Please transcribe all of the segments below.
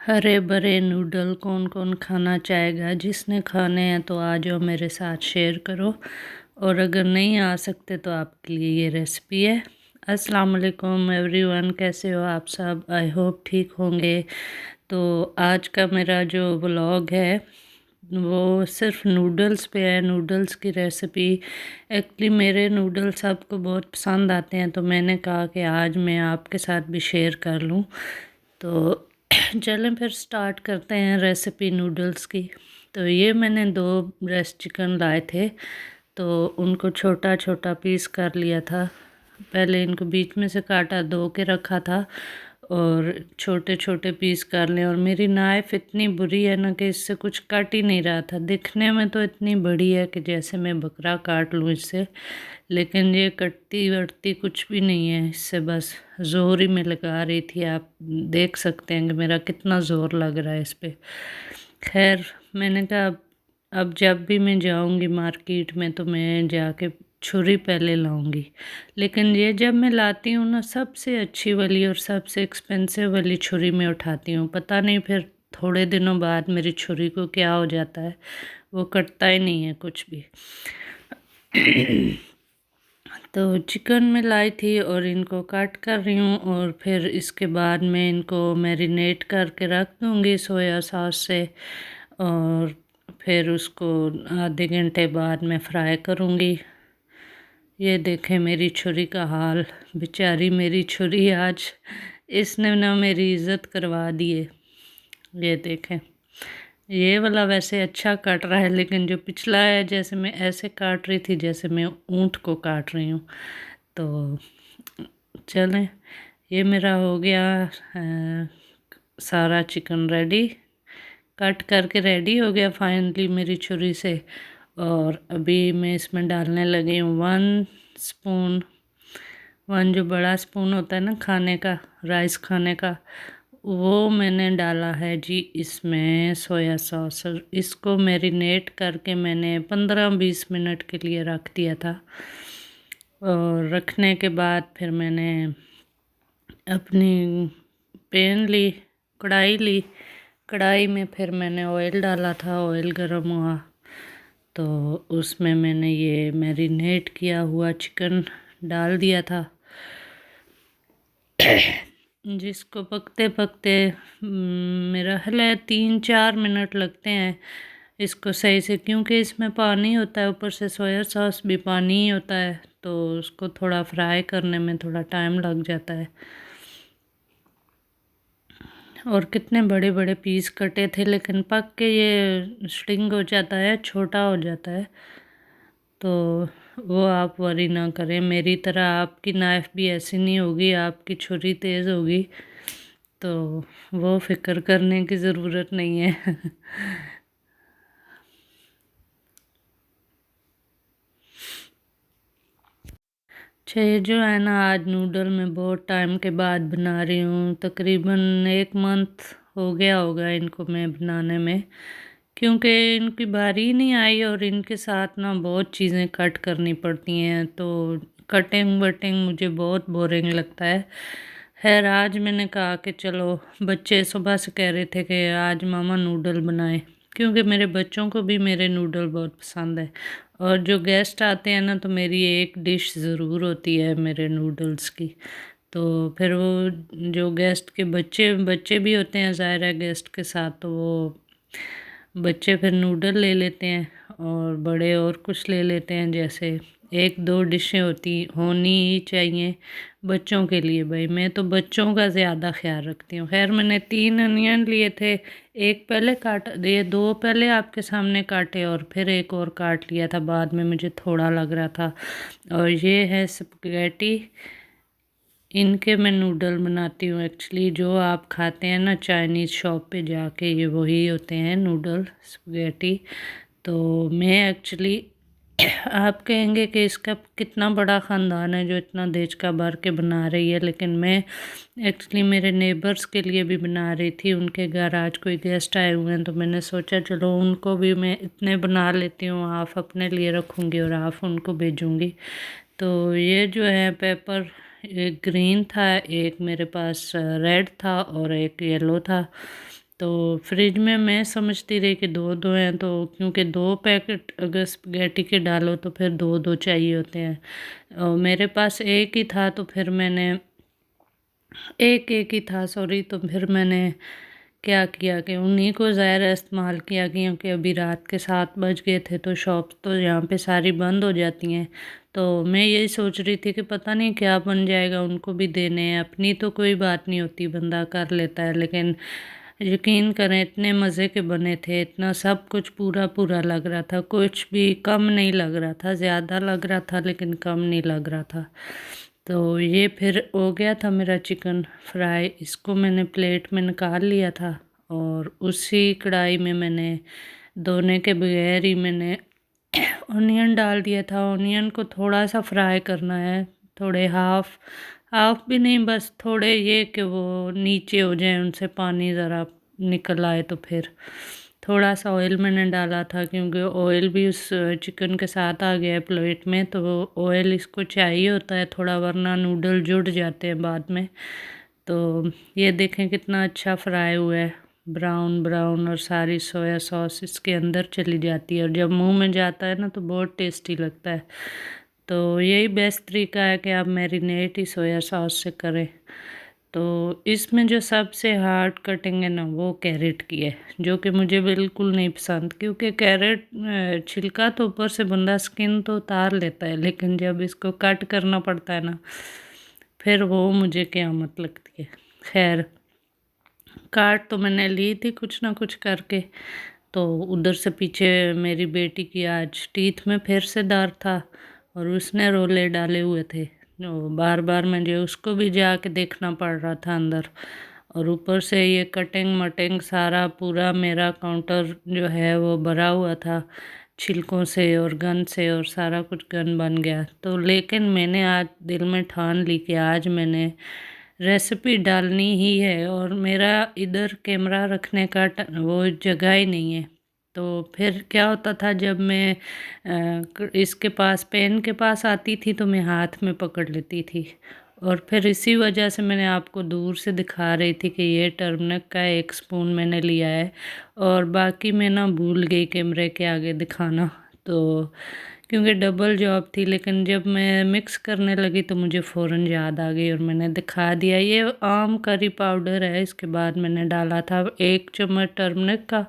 हरे भरे नूडल कौन कौन खाना चाहेगा। जिसने खाने हैं तो आ जाओ मेरे साथ शेयर करो, और अगर नहीं आ सकते तो आपके लिए ये रेसिपी है। अस्सलाम वालेकुम एवरीवन, कैसे हो आप सब? आई होप ठीक होंगे। तो आज का मेरा जो व्लॉग है वो सिर्फ नूडल्स पे है, नूडल्स की रेसिपी। एक्चुअली मेरे नूडल्स सबको बहुत पसंद आते हैं, तो मैंने कहा कि आज मैं आपके साथ भी शेयर कर लूँ। तो चलें फिर स्टार्ट करते हैं रेसिपी नूडल्स की। तो ये मैंने 2 ब्रेस्ट चिकन लाए थे, तो उनको छोटा छोटा पीस कर लिया था। पहले इनको बीच में से काटा, धो के रखा था और छोटे छोटे पीस कर लें। और मेरी नाइफ़ इतनी बुरी है ना कि इससे कुछ कट ही नहीं रहा था। दिखने में तो इतनी बड़ी है कि जैसे मैं बकरा काट लूँ इससे, लेकिन ये कटती वटती कुछ भी नहीं है इससे, बस ज़ोर ही में लगा रही थी। आप देख सकते हैं कि मेरा कितना ज़ोर लग रहा है इस पे। खैर मैंने कहा अब जब भी मैं जाऊंगी मार्केट में तो मैं जाके छुरी पहले लाऊंगी। लेकिन ये जब मैं लाती हूँ ना, सबसे अच्छी वाली और सबसे एक्सपेंसिव वाली छुरी मैं उठाती हूँ। पता नहीं फिर थोड़े दिनों बाद मेरी छुरी को क्या हो जाता है, वो कटता ही नहीं है कुछ भी। तो चिकन में लाई थी और इनको काट कर रही हूँ, और फिर इसके बाद मैं इनको मैरिनेट करके रख दूँगी सोया सॉस से। और फिर उसको आधे घंटे बाद मैं फ्राई करूँगी। ये देखें मेरी छुरी का हाल, बेचारी मेरी छुरी आज इसने ना मेरी इज़्ज़त करवा दी है। ये देखें, ये वाला वैसे अच्छा काट रहा है, लेकिन जो पिछला है जैसे मैं ऐसे काट रही थी जैसे मैं ऊँट को काट रही हूँ। तो चलें, ये मेरा हो गया सारा चिकन रेडी, कट करके रेडी हो गया फाइनली मेरी छुरी से। और अभी मैं इसमें डालने लगी हूँ 1 स्पून, 1 जो बड़ा स्पून होता है ना खाने का, राइस खाने का, वो मैंने डाला है जी इसमें सोया सॉस। इसको मैरिनेट करके मैंने 15-20 मिनट के लिए रख दिया था। और रखने के बाद फिर मैंने अपनी पैन ली, कढ़ाई ली। कढ़ाई में फिर मैंने ऑयल डाला था, ऑयल गर्म हुआ तो उसमें मैंने ये मैरिनेट किया हुआ चिकन डाल दिया था, जिसको पकते पकते मेरा ख्याल 3-4 मिनट लगते हैं इसको सही से, क्योंकि इसमें पानी होता है, ऊपर से सोया सॉस भी पानी ही होता है, तो उसको थोड़ा फ्राई करने में थोड़ा टाइम लग जाता है। और कितने बड़े बड़े पीस कटे थे, लेकिन पक के ये स्टिंग हो जाता है, छोटा हो जाता है। तो वो आप वरी ना करें, मेरी तरह आपकी नाइफ़ भी ऐसी नहीं होगी, आपकी छुरी तेज़ होगी, तो वो फिक्र करने की ज़रूरत नहीं है। अच्छा, ये जो है ना, आज नूडल मैं बहुत टाइम के बाद बना रही हूँ, तकरीबन 1 मंथ हो गया होगा इनको मैं बनाने में, क्योंकि इनकी बारी नहीं आई और इनके साथ ना बहुत चीज़ें कट करनी पड़ती हैं, तो कटिंग वटिंग मुझे बहुत बोरिंग लगता है। खैर आज मैंने कहा कि चलो, बच्चे सुबह से कह रहे थे कि आज मामा नूडल बनाए, क्योंकि मेरे बच्चों को भी मेरे नूडल बहुत पसंद है। और जो गेस्ट आते हैं ना, तो मेरी एक डिश ज़रूर होती है मेरे नूडल्स की। तो फिर वो जो गेस्ट के बच्चे बच्चे भी होते हैं ज़ाहिर है गेस्ट के साथ, तो वो बच्चे फिर नूडल ले लेते हैं और बड़े और कुछ ले लेते हैं। जैसे 1-2 डिशें होनी ही चाहिए बच्चों के लिए। भाई मैं तो बच्चों का ज़्यादा ख्याल रखती हूँ। खैर मैंने 3 अनियन लिए थे, एक पहले काटा, ये 2 पहले आपके सामने काटे और फिर एक और काट लिया था बाद में, मुझे थोड़ा लग रहा था। और ये है स्पगेटी, इनके मैं नूडल बनाती हूँ एक्चुअली। जो आप खाते हैं ना चाइनीज़ शॉप पे जाके, ये वही होते हैं नूडल स्पगेटी। तो मैं एक्चुअली आप कहेंगे कि इसका कितना बड़ा ख़ानदान है जो इतना देश का भर के बना रही है, लेकिन मैं एक्चुअली मेरे नेबर्स के लिए भी बना रही थी। उनके घर आज कोई गेस्ट आए हुए हैं, तो मैंने सोचा चलो उनको भी मैं इतने बना लेती हूँ, हाफ़ अपने लिए रखूँगी और हाफ़ उनको भेजूँगी। तो ये जो है पेपर, एक ग्रीन था, एक मेरे पास रेड था और एक येलो था। तो फ्रिज में मैं समझती रही कि दो दो हैं, तो क्योंकि 2 पैकेट अगर स्पगेटी के डालो तो फिर 2-2 चाहिए होते हैं। और मेरे पास एक ही था, तो फिर मैंने एक ही था, सॉरी। तो फिर मैंने क्या किया कि उन्हीं को ज़्यादा इस्तेमाल किया, क्योंकि अभी रात के 7 बज गए थे, तो शॉप्स तो यहाँ पे सारी बंद हो जाती हैं। तो मैं यही सोच रही थी कि पता नहीं क्या बन जाएगा, उनको भी देने हैं। अपनी तो कोई बात नहीं होती, बंदा कर लेता है, लेकिन यकीन करें इतने मज़े के बने थे, इतना सब कुछ पूरा पूरा लग रहा था, कुछ भी कम नहीं लग रहा था। ज़्यादा लग रहा था लेकिन कम नहीं लग रहा था। तो ये फिर हो गया था मेरा चिकन फ्राई। इसको मैंने प्लेट में निकाल लिया था और उसी कढ़ाई में मैंने धोने के बगैर ही मैंने ऑनियन डाल दिया था। ऑनियन को थोड़ा सा फ्राई करना है, थोड़े हाफ हाफ भी नहीं, बस थोड़े, ये कि वो नीचे हो जाए, उनसे पानी ज़रा निकल आए। तो फिर थोड़ा सा ऑयल मैंने डाला था, क्योंकि ऑयल भी उस चिकन के साथ आ गया है प्लेट में, तो ऑयल इसको चाहिए होता है थोड़ा, वरना नूडल जुड़ जाते हैं बाद में। तो ये देखें कितना अच्छा फ्राई हुआ है, ब्राउन ब्राउन, और सारी सोया सॉस इसके अंदर चली जाती है, और जब मुंह में जाता है ना तो बहुत टेस्टी लगता है। तो यही बेस्ट तरीका है कि आप मैरिनेट ही सोया सॉस से करें। तो इसमें जो सबसे हार्ड कटिंग है ना, वो कैरेट की है, जो कि मुझे बिल्कुल नहीं पसंद, क्योंकि कैरेट छिलका तो ऊपर से बंदा स्किन तो उतार लेता है, लेकिन जब इसको कट करना पड़ता है ना, फिर वो मुझे क़यामत लगती है। खैर, काट तो मैंने ली थी कुछ ना कुछ करके। तो उधर से पीछे मेरी बेटी की आज टीथ में फिर से दर्द था, और उसने रोले डाले हुए थे, जो बार बार मुझे उसको भी जाके देखना पड़ रहा था अंदर। और ऊपर से ये कटिंग मटिंग सारा पूरा मेरा काउंटर जो है वो भरा हुआ था छिलकों से और गंद से, और सारा कुछ गंद बन गया। तो लेकिन मैंने आज दिल में ठान ली कि आज मैंने रेसिपी डालनी ही है, और मेरा इधर कैमरा रखने का वो जगह ही नहीं है। तो फिर क्या होता था, जब मैं इसके पास पेन के पास आती थी तो मैं हाथ में पकड़ लेती थी, और फिर इसी वजह से मैंने आपको दूर से दिखा रही थी कि ये टर्मरिक का 1 स्पून मैंने लिया है, और बाकी मैं ना भूल गई कैमरे के आगे दिखाना। तो क्योंकि डबल जॉब थी, लेकिन जब मैं मिक्स करने लगी तो मुझे फ़ौरन याद आ गई और मैंने दिखा दिया। ये आम करी पाउडर है। इसके बाद मैंने डाला था 1 चम्मच टर्मरिक का,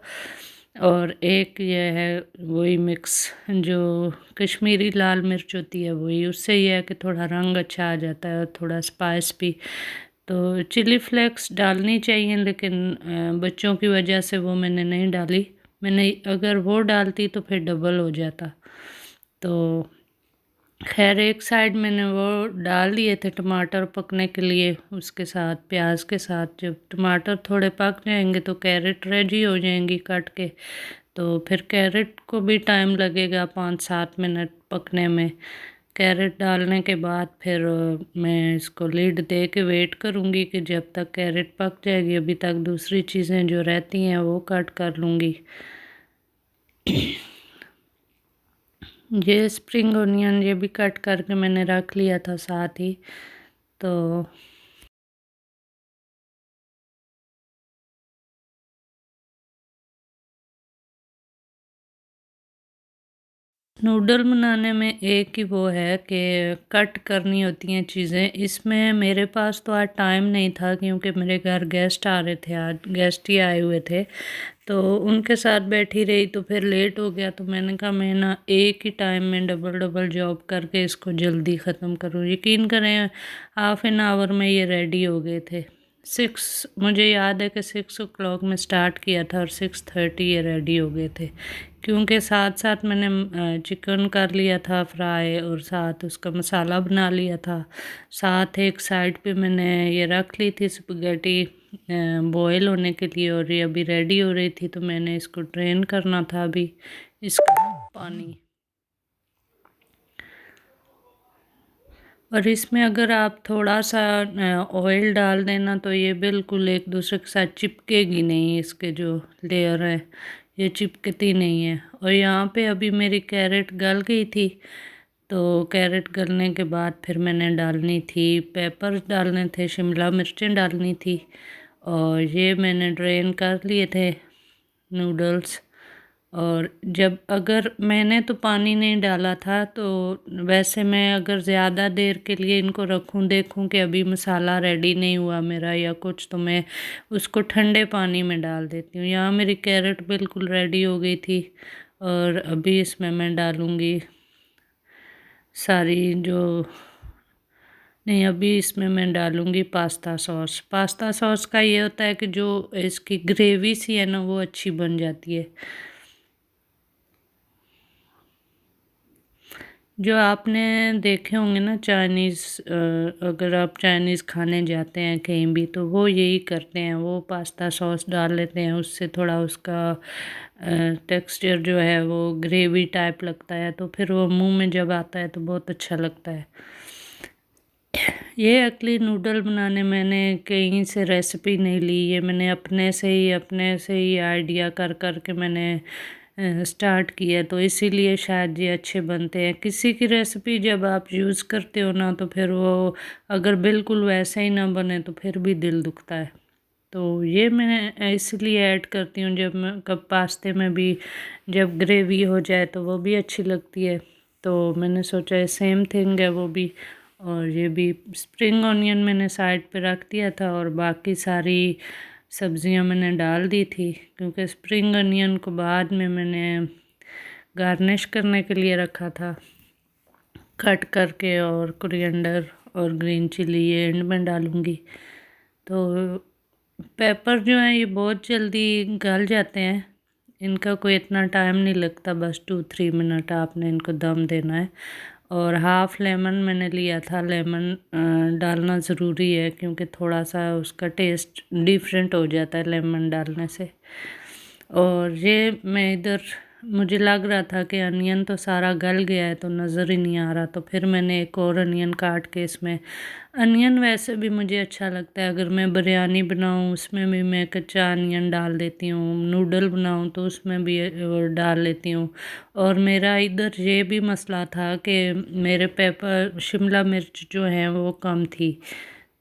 और एक ये है वही मिक्स जो कश्मीरी लाल मिर्च होती है वही, उससे ये है कि थोड़ा रंग अच्छा आ जाता है और थोड़ा स्पाइस भी। तो चिली फ्लेक्स डालनी चाहिए, लेकिन बच्चों की वजह से वो मैंने नहीं डाली। मैंने अगर वो डालती तो फिर डबल हो जाता। तो खैर, एक साइड मैंने वो डाल दिए थे टमाटर पकने के लिए, उसके साथ प्याज के साथ। जब टमाटर थोड़े पक जाएंगे तो कैरेट रेडी हो जाएंगी कट के। तो फिर कैरेट को भी टाइम लगेगा 5-7 मिनट पकने में। कैरेट डालने के बाद फिर मैं इसको लीड दे के वेट करूँगी कि जब तक कैरेट पक जाएगी। अभी तक दूसरी चीज़ें जो रहती हैं वो कट कर लूँगी। ये स्प्रिंग ऑनियन ये भी कट करके मैंने रख लिया था साथ ही। तो नूडल बनाने में एक ही वो है कि कट करनी होती हैं चीज़ें। इसमें मेरे पास तो आज टाइम नहीं था, क्योंकि मेरे घर गेस्ट आ रहे थे, आज गेस्ट ही आए हुए थे, तो उनके साथ बैठी रही तो फिर लेट हो गया। तो मैंने कहा मैं ना एक ही टाइम में डबल डबल जॉब करके इसको जल्दी ख़त्म करूँ। यकीन करें, हाफ एन आवर में ये रेडी हो गए थे। 6 मुझे याद है कि 6 o'clock में स्टार्ट किया था और 6:30 ये रेडी हो गए थे, क्योंकि साथ साथ मैंने चिकन कर लिया था फ्राई और साथ उसका मसाला बना लिया था। साथ एक साइड पे मैंने ये रख ली थी स्पगेटी बॉयल होने के लिए, और ये अभी रेडी हो रही थी, तो मैंने इसको ड्रेन करना था अभी इसका पानी। और इसमें अगर आप थोड़ा सा ऑयल डाल देना तो ये बिल्कुल एक दूसरे के साथ चिपकेगी नहीं। इसके जो लेयर है ये चिपकती नहीं है। और यहाँ पे अभी मेरी कैरेट गल गई थी, तो कैरेट गलने के बाद फिर मैंने डालनी थी पेपर डालने थे, शिमला मिर्चें डालनी थी, और ये मैंने ड्रेन कर लिए थे नूडल्स। और जब अगर मैंने तो पानी नहीं डाला था, तो वैसे मैं अगर ज़्यादा देर के लिए इनको रखूं, देखूं कि अभी मसाला रेडी नहीं हुआ मेरा या कुछ, तो मैं उसको ठंडे पानी में डाल देती हूँ। यहाँ मेरी कैरेट बिल्कुल रेडी हो गई थी और अभी इसमें मैं डालूँगी सारी जो नहीं, अभी इसमें मैं डालूँगी पास्ता सॉस। पास्ता सॉस का ये होता है कि जो इसकी ग्रेवी सी है ना, वो अच्छी बन जाती है। जो आपने देखे होंगे ना चाइनीज़, अगर आप चाइनीज़ खाने जाते हैं कहीं भी, तो वो यही करते हैं, वो पास्ता सॉस डाल लेते हैं। उससे थोड़ा उसका टेक्सचर जो है वो ग्रेवी टाइप लगता है, तो फिर वो मुंह में जब आता है तो बहुत अच्छा लगता है। ये अगली नूडल बनाने मैंने कहीं से रेसिपी नहीं ली, ये मैंने अपने से ही आइडिया कर कर के मैंने स्टार्ट किया, तो इसीलिए शायद ये अच्छे बनते हैं। किसी की रेसिपी जब आप यूज़ करते हो ना, तो फिर वो अगर बिल्कुल वैसे ही ना बने तो फिर भी दिल दुखता है। तो ये मैं इसलिए ऐड करती हूँ, जब मैं कब पास्ते में भी जब ग्रेवी हो जाए तो वो भी अच्छी लगती है। तो मैंने सोचा सेम थिंग है वो भी। और ये भी स्प्रिंग ऑनियन मैंने साइड पे रख दिया था और बाकी सारी सब्जियां मैंने डाल दी थी, क्योंकि स्प्रिंग ऑनियन को बाद में मैंने गार्निश करने के लिए रखा था कट करके, और कोरिएंडर और ग्रीन चिली ये एंड में डालूँगी। तो पेपर जो है ये बहुत जल्दी गल जाते हैं, इनका कोई इतना टाइम नहीं लगता, बस 2-3 मिनट आपने इनको दम देना है। और हाफ़ लेमन मैंने लिया था, लेमन डालना ज़रूरी है क्योंकि थोड़ा सा उसका टेस्ट डिफरेंट हो जाता है लेमन डालने से। और ये मैं इधर मुझे लग रहा था कि अनियन तो सारा गल गया है, तो नज़र ही नहीं आ रहा, तो फिर मैंने एक और अनियन काट के इसमें, अनियन वैसे भी मुझे अच्छा लगता है, अगर मैं बिरयानी बनाऊँ उसमें भी मैं कच्चा अनियन डाल देती हूँ, नूडल बनाऊँ तो उसमें भी डाल लेती हूँ। और मेरा इधर ये भी मसला था कि मेरे पेपर शिमला मिर्च जो हैं वो कम थी,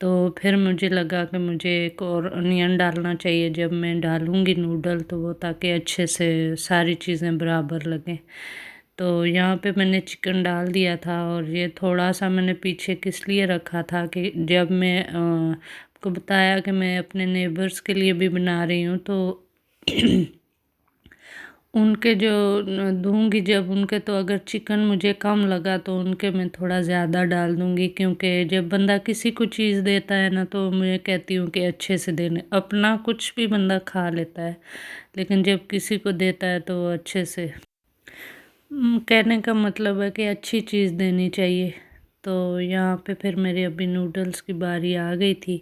तो फिर मुझे लगा कि मुझे एक और अनियन डालना चाहिए जब मैं डालूँगी नूडल, तो वो ताकि अच्छे से सारी चीज़ें बराबर लगें। तो यहाँ पे मैंने चिकन डाल दिया था, और ये थोड़ा सा मैंने पीछे किस लिए रखा था कि जब मैं आपको बताया कि मैं अपने नेबर्स के लिए भी बना रही हूँ, तो उनके जो दूँगी जब उनके, तो अगर चिकन मुझे कम लगा तो उनके मैं थोड़ा ज़्यादा डाल दूँगी, क्योंकि जब बंदा किसी को चीज़ देता है ना, तो मैं कहती हूँ कि अच्छे से देने। अपना कुछ भी बंदा खा लेता है, लेकिन जब किसी को देता है तो अच्छे से, कहने का मतलब है कि अच्छी चीज़ देनी चाहिए। तो यहाँ पे फिर मेरी अभी नूडल्स की बारी आ गई थी,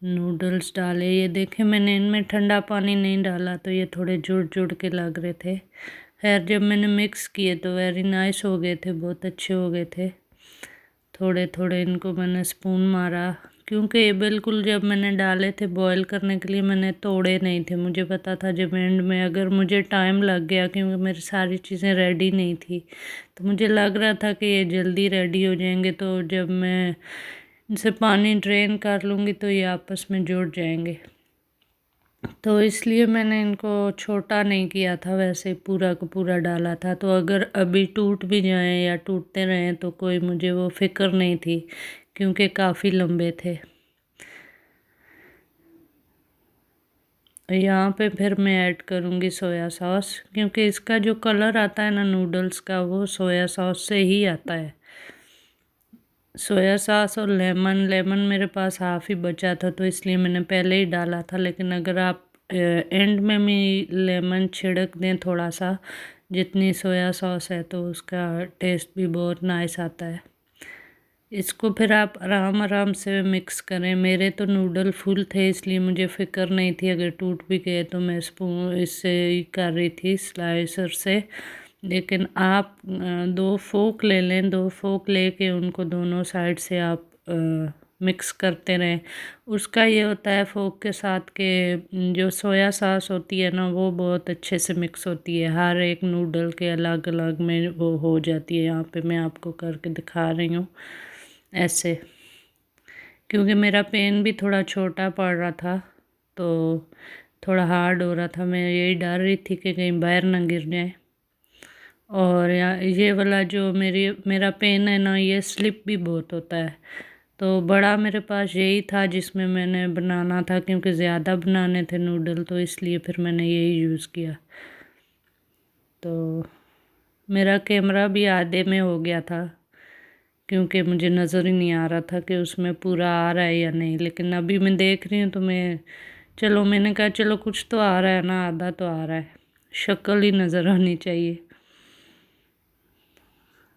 नूडल्स डाले। ये देखे मैंने इनमें ठंडा पानी नहीं डाला, तो ये थोड़े जुड़ जुड़ के लग रहे थे। खैर जब मैंने मिक्स किए तो वेरी नाइस हो गए थे, बहुत अच्छे हो गए थे। थोड़े थोड़े इनको मैंने स्पून मारा, क्योंकि ये बिल्कुल जब मैंने डाले थे बॉईल करने के लिए मैंने तोड़े नहीं थे। मुझे पता था जब एंड में अगर मुझे टाइम लग गया, क्योंकि मेरी सारी चीज़ें रेडी नहीं थी, तो मुझे लग रहा था कि ये जल्दी रेडी हो जाएंगे, तो जब मैं इनसे पानी ड्रेन कर लूँगी तो ये आपस में जुड़ जाएंगे। तो इसलिए मैंने इनको छोटा नहीं किया था, वैसे पूरा का पूरा डाला था। तो अगर अभी टूट भी जाएं या टूटते रहें तो कोई मुझे वो फ़िक्र नहीं थी, क्योंकि काफ़ी लंबे थे। यहाँ पे फिर मैं ऐड करूँगी सोया सॉस, क्योंकि इसका जो कलर आता है ना नूडल्स का, वो सोया सॉस से ही आता है। सोया सॉस और लेमन मेरे पास हाफ़ ही बचा था, तो इसलिए मैंने पहले ही डाला था। लेकिन अगर आप एंड में भी लेमन छिड़क दें थोड़ा सा, जितनी सोया सॉस है, तो उसका टेस्ट भी बहुत नाइस आता है। इसको फिर आप आराम आराम से मिक्स करें। मेरे तो नूडल फुल थे, इसलिए मुझे फ़िक्र नहीं थी, अगर टूट भी गए तो मैं स्पून इससे ही कर रही थी, स्लाइसर से। लेकिन आप 2 फोक ले लें, 2 फोक लेके उनको दोनों साइड से आप मिक्स करते रहें। उसका ये होता है फोक के साथ के जो सोया सॉस होती है ना, वो बहुत अच्छे से मिक्स होती है, हर एक नूडल के अलग अलग में वो हो जाती है। यहाँ पे मैं आपको करके दिखा रही हूँ ऐसे, क्योंकि मेरा पेन भी थोड़ा छोटा पड़ रहा था, तो थोड़ा हार्ड हो रहा था। मैं यही डर रही थी कि कहीं बाहर ना गिर जाए। और ये वाला जो मेरा पेन है ना, ये स्लिप भी बहुत होता है। तो बड़ा मेरे पास यही था जिसमें मैंने बनाना था, क्योंकि ज़्यादा बनाने थे नूडल, तो इसलिए फिर मैंने यही यूज़ किया। तो मेरा कैमरा भी आधे में हो गया था, क्योंकि मुझे नज़र ही नहीं आ रहा था कि उसमें पूरा आ रहा है या नहीं। लेकिन अभी मैं देख रही हूँ तो मैंने कहा चलो कुछ तो आ रहा है ना, आधा तो आ रहा है, शक्ल ही नज़र आनी चाहिए।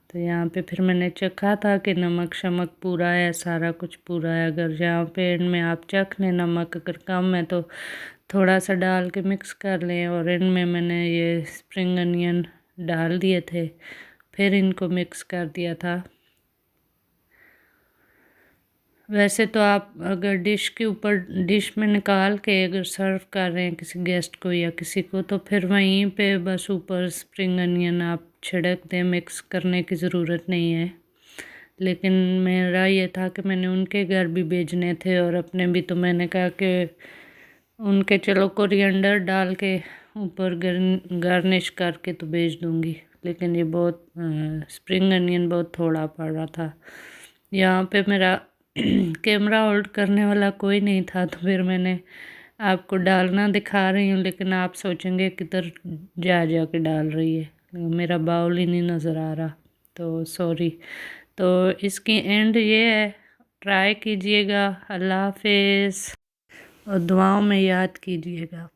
तो यहाँ पे फिर मैंने चखा था कि नमक शमक पूरा है, सारा कुछ पूरा है। अगर यहाँ पे इनमें आप चख लें नमक, अगर कम है तो थोड़ा सा डाल के मिक्स कर लें। और इनमें मैंने ये स्प्रिंग अनियन डाल दिए थे, फिर इनको मिक्स कर दिया था। वैसे तो आप अगर डिश में निकाल के अगर सर्व कर रहे हैं किसी गेस्ट को या किसी को, तो फिर वहीं पे बस ऊपर स्प्रिंग अनियन आप छिड़क दें, मिक्स करने की ज़रूरत नहीं है। लेकिन मेरा ये था कि मैंने उनके घर भी भेजने थे और अपने भी, तो मैंने कहा कि उनके चलो कोरिएंडर डाल के ऊपर गार्निश करके तो भेज दूँगी। लेकिन ये बहुत स्प्रिंग अनियन बहुत थोड़ा पड़ रहा था। यहाँ पे मेरा कैमरा होल्ड करने वाला कोई नहीं था, तो फिर मैंने आपको डालना दिखा रही हूँ, लेकिन आप सोचेंगे किधर जा के डाल रही है, मेरा बाउल ही नहीं नज़र आ रहा, तो सॉरी। तो इसकी एंड ये है, ट्राई कीजिएगा। अल्लाह हाफिज़ और दुआओं में याद कीजिएगा।